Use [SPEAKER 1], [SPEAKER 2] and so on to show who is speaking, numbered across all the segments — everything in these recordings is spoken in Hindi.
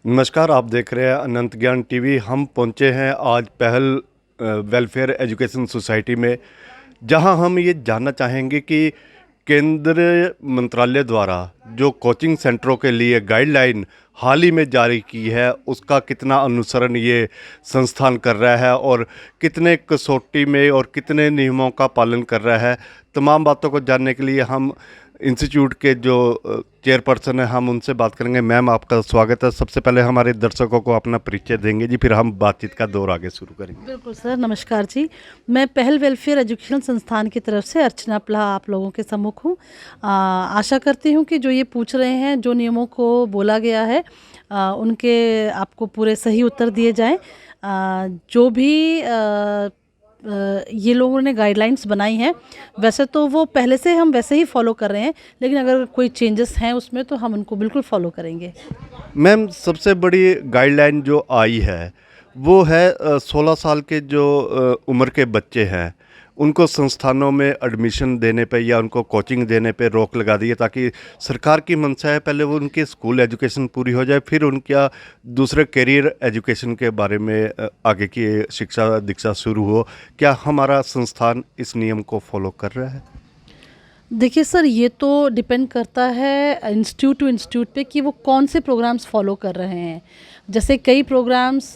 [SPEAKER 1] नमस्कार, आप देख रहे हैं अनंत ज्ञान टीवी। हम पहुंचे हैं आज पहल वेलफेयर एजुकेशन सोसाइटी में, जहां हम ये जानना चाहेंगे कि केंद्र मंत्रालय द्वारा जो कोचिंग सेंटरों के लिए गाइडलाइन हाल ही में जारी की है, उसका कितना अनुसरण ये संस्थान कर रहा है और कितने कसौटी में और कितने नियमों का पालन कर रहा है। तमाम बातों को जानने के लिए हम इंस्टीट्यूट के जो चेयरपर्सन है, हम उनसे बात करेंगे। मैम, आपका स्वागत है। सबसे पहले हमारे दर्शकों को अपना परिचय देंगे जी, फिर हम बातचीत का दौर आगे शुरू करेंगे।
[SPEAKER 2] बिल्कुल सर, नमस्कार जी। मैं पहल वेलफेयर एजुकेशन संस्थान की तरफ से अर्चना प्ला आप लोगों के सम्मुख हूँ। आशा करती हूँ कि जो ये पूछ रहे हैं, जो नियमों को बोला गया है, उनके आपको पूरे सही उत्तर दिए जाएं। जो भी ये लोगों ने गाइडलाइंस बनाई हैं, वैसे तो वो पहले से हम वैसे ही फॉलो कर रहे हैं, लेकिन अगर कोई चेंजेस हैं उसमें तो हम उनको बिल्कुल फॉलो करेंगे।
[SPEAKER 1] मैम, सबसे बड़ी गाइडलाइन जो आई है वो है 16 साल के जो उम्र के बच्चे हैं, उनको संस्थानों में एडमिशन देने पे या उनको कोचिंग देने पे रोक लगा दी है, ताकि सरकार की मंशा है पहले वो उनकी स्कूल एजुकेशन पूरी हो जाए, फिर उनका दूसरे करियर एजुकेशन के बारे में आगे की शिक्षा दीक्षा शुरू हो। क्या हमारा संस्थान इस नियम को फॉलो कर रहा है?
[SPEAKER 2] देखिए सर, ये तो डिपेंड करता है इंस्टीट्यूट टू इंस्टीट्यूट पे कि वो कौन से प्रोग्राम्स फॉलो कर रहे हैं। जैसे कई प्रोग्राम्स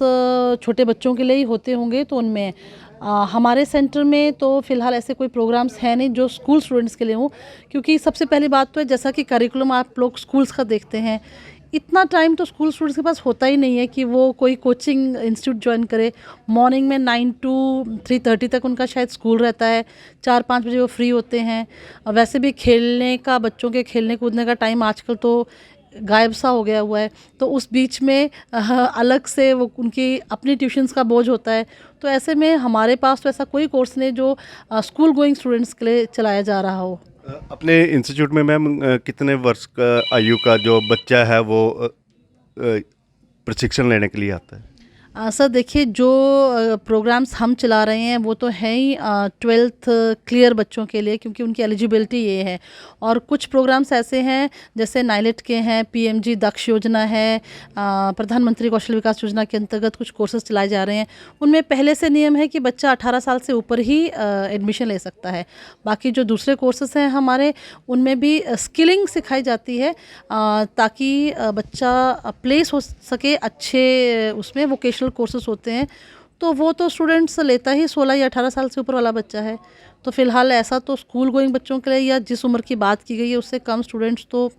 [SPEAKER 2] छोटे बच्चों के लिए ही होते होंगे, तो उनमें हमारे सेंटर में तो फ़िलहाल ऐसे कोई प्रोग्राम्स हैं नहीं जो स्कूल स्टूडेंट्स के लिए हों। क्योंकि सबसे पहली बात तो है, जैसा कि करिकुलम आप लोग स्कूल्स का देखते हैं, इतना टाइम तो स्कूल स्टूडेंट्स के पास होता ही नहीं है कि वो कोई कोचिंग इंस्टीट्यूट ज्वाइन करे। मॉर्निंग में 9 टू 3:30 तक उनका शायद स्कूल रहता है, 4-5 बजे वो फ्री होते हैं। वैसे भी खेलने का, बच्चों के खेलने कूदने का टाइम आजकल तो गायब सा हो गया हुआ है, तो उस बीच में अलग से वो उनकी अपनी ट्यूशन्स का बोझ होता है। तो ऐसे में हमारे पास तो ऐसा कोई कोर्स नहीं जो स्कूल गोइंग स्टूडेंट्स के लिए चलाया जा रहा हो।
[SPEAKER 1] अपने इंस्टीट्यूट में मैम कितने वर्ष का आयु का जो बच्चा है वो प्रशिक्षण लेने के लिए आता है?
[SPEAKER 2] सर देखिए, जो प्रोग्राम्स हम चला रहे हैं वो तो है ही 12th क्लियर बच्चों के लिए, क्योंकि उनकी एलिजिबिलिटी ये है। और कुछ प्रोग्राम्स ऐसे हैं, जैसे नाइलेट के हैं, पीएमजी दक्ष योजना है, प्रधानमंत्री कौशल विकास योजना के अंतर्गत कुछ कोर्सेज चलाए जा रहे हैं। उनमें पहले से नियम है कि बच्चा 18 साल से ऊपर ही एडमिशन ले सकता है। बाकी जो दूसरे कोर्सेज हैं हमारे, उनमें भी स्किलिंग सिखाई जाती है, ताकि बच्चा प्लेस हो सके अच्छे उसमें। वोकेशनल कोर्सेज होते हैं, तो वो तो स्टूडेंट्स लेता ही 16 या 18 साल से ऊपर वाला बच्चा है। तो फिलहाल ऐसा तो स्कूल गोइंग बच्चों के लिए या जिस उम्र की बात की गई है उससे कम स्टूडेंट्स तो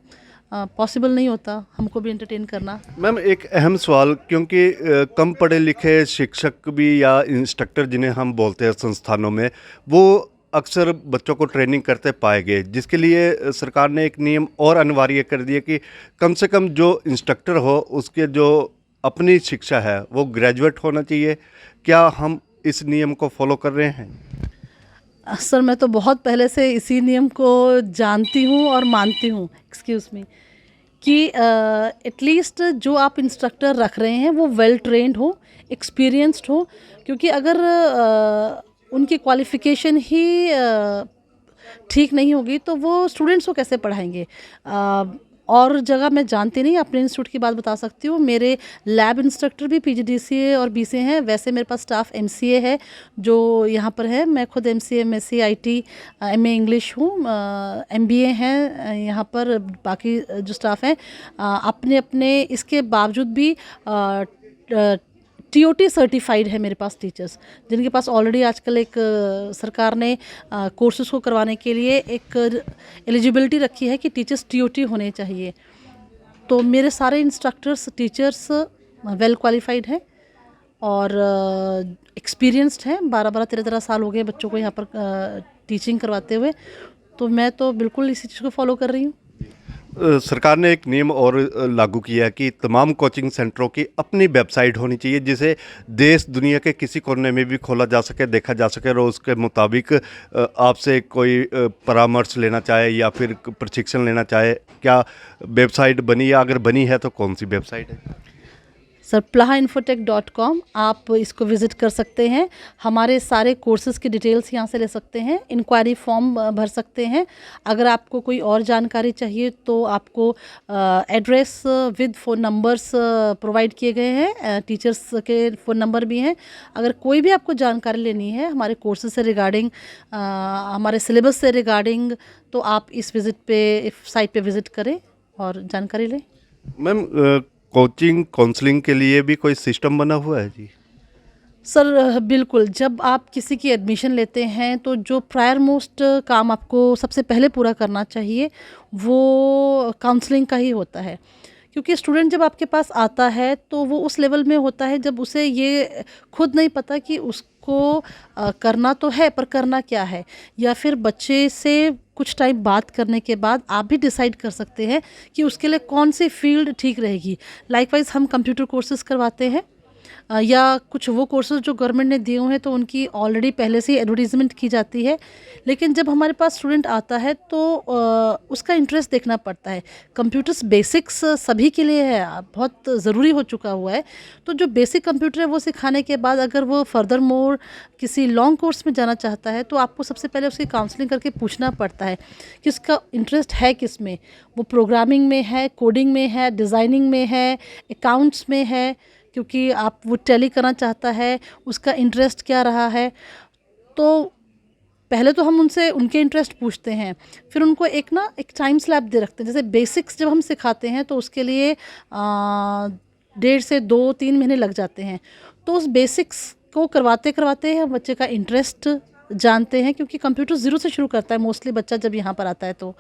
[SPEAKER 2] पॉसिबल नहीं होता हमको भी एंटरटेन करना।
[SPEAKER 1] मैम, एक अहम सवाल, क्योंकि कम पढ़े लिखे शिक्षक भी या इंस्ट्रक्टर जिन्हें हम बोलते हैं संस्थानों में, वो अक्सर बच्चों को ट्रेनिंग करते पाए गए, जिसके लिए सरकार ने एक नियम और अनिवार्य कर दिया कि कम से कम जो इंस्ट्रक्टर हो उसके जो अपनी शिक्षा है वो ग्रेजुएट होना चाहिए। क्या हम इस नियम को फॉलो कर रहे हैं?
[SPEAKER 2] सर मैं तो बहुत पहले से इसी नियम को जानती हूँ और मानती हूँ, एक्सक्यूज़ मी, कि एटलीस्ट जो आप इंस्ट्रक्टर रख रहे हैं वो वेल ट्रेंड हो, एक्सपीरियंस्ड हो। क्योंकि अगर उनकी क्वालिफ़िकेशन ही ठीक नहीं होगी तो वो स्टूडेंट्स को कैसे पढ़ाएंगे। और जगह मैं जानती नहीं, अपने इंस्टीट्यूट की बात बता सकती हूँ। मेरे लैब इंस्ट्रक्टर भी पीजीडीसीए और बीसीए हैं। वैसे मेरे पास स्टाफ एमसीए है जो यहाँ पर है। मैं खुद MCA, MSc IT, MA English हूँ, एमबीए हैं यहाँ पर। बाकी जो स्टाफ हैं अपने अपने इसके बावजूद भी टीओटी सर्टिफाइड है मेरे पास टीचर्स, जिनके पास ऑलरेडी आजकल एक सरकार ने कोर्सेज को करवाने के लिए एक एलिजिबिलिटी रखी है कि टीचर्स टीओटी होने चाहिए। तो मेरे सारे इंस्ट्रक्टर्स, टीचर्स वेल क्वालिफाइड हैं और एक्सपीरियंस्ड हैं। 12-12, 13-13 साल हो गए बच्चों को यहाँ पर टीचिंग करवाते हुए। तो मैं तो बिल्कुल इसी चीज़ को फॉलो कर रही हूँ।
[SPEAKER 1] सरकार ने एक नियम और लागू किया है कि तमाम कोचिंग सेंटरों की अपनी वेबसाइट होनी चाहिए, जिसे देश दुनिया के किसी कोने में भी खोला जा सके, देखा जा सके, और उसके मुताबिक आपसे कोई परामर्श लेना चाहे या फिर प्रशिक्षण लेना चाहे। क्या वेबसाइट बनी है? अगर बनी है तो कौन सी वेबसाइट है?
[SPEAKER 2] सर plahainfotech.com आप इसको विज़िट कर सकते हैं। हमारे सारे कोर्सेज़ की डिटेल्स यहाँ से ले सकते हैं, इंक्वायरी फॉर्म भर सकते हैं। अगर आपको कोई और जानकारी चाहिए तो आपको address with phone numbers provide किए गए हैं, टीचर्स के फ़ोन नंबर भी हैं। अगर कोई भी आपको जानकारी लेनी है हमारे कोर्सेज से रिगार्डिंग, हमारे सिलेबस से रिगार्डिंग, तो आप इस साइट पे विज़िट करें और जानकारी लें।
[SPEAKER 1] मैम, कोचिंग काउंसलिंग के लिए भी कोई सिस्टम बना हुआ है जी?
[SPEAKER 2] सर बिल्कुल, जब आप किसी की एडमिशन लेते हैं तो जो प्रायर मोस्ट काम आपको सबसे पहले पूरा करना चाहिए वो काउंसलिंग का ही होता है। क्योंकि स्टूडेंट जब आपके पास आता है तो वो उस लेवल में होता है जब उसे ये खुद नहीं पता कि उसको करना तो है पर करना क्या है, या फिर बच्चे से कुछ टाइम बात करने के बाद आप भी डिसाइड कर सकते हैं कि उसके लिए कौन सी फील्ड ठीक रहेगी। लाइकवाइज हम कंप्यूटर कोर्सेज करवाते हैं, या कुछ वो कोर्सेज जो गवर्नमेंट ने दिए हुए हैं तो उनकी ऑलरेडी पहले से ही एडवर्टीजमेंट की जाती है। लेकिन जब हमारे पास स्टूडेंट आता है तो उसका इंटरेस्ट देखना पड़ता है। कंप्यूटर्स बेसिक्स सभी के लिए है, बहुत ज़रूरी हो चुका हुआ है। तो जो बेसिक कंप्यूटर है वो सिखाने के बाद अगर वो फर्दर मोर किसी लॉन्ग कोर्स में जाना चाहता है तो आपको सबसे पहले उसकी काउंसलिंग करके पूछना पड़ता है कि उसका इंटरेस्ट है किस में। वो प्रोग्रामिंग में है, कोडिंग में है, डिज़ाइनिंग में है, अकाउंट्स में है, क्योंकि आप वो टैली करना चाहता है, उसका इंटरेस्ट क्या रहा है। तो पहले तो हम उनसे उनके इंटरेस्ट पूछते हैं, फिर उनको एक टाइम स्लैब दे रखते हैं। जैसे बेसिक्स जब हम सिखाते हैं तो उसके लिए 1.5 से 2-3 महीने लग जाते हैं। तो उस बेसिक्स को करवाते करवाते हम बच्चे का इंटरेस्ट जानते हैं, क्योंकि कंप्यूटर ज़ीरो से शुरू करता है मोस्टली बच्चा जब यहाँ पर आता है। तो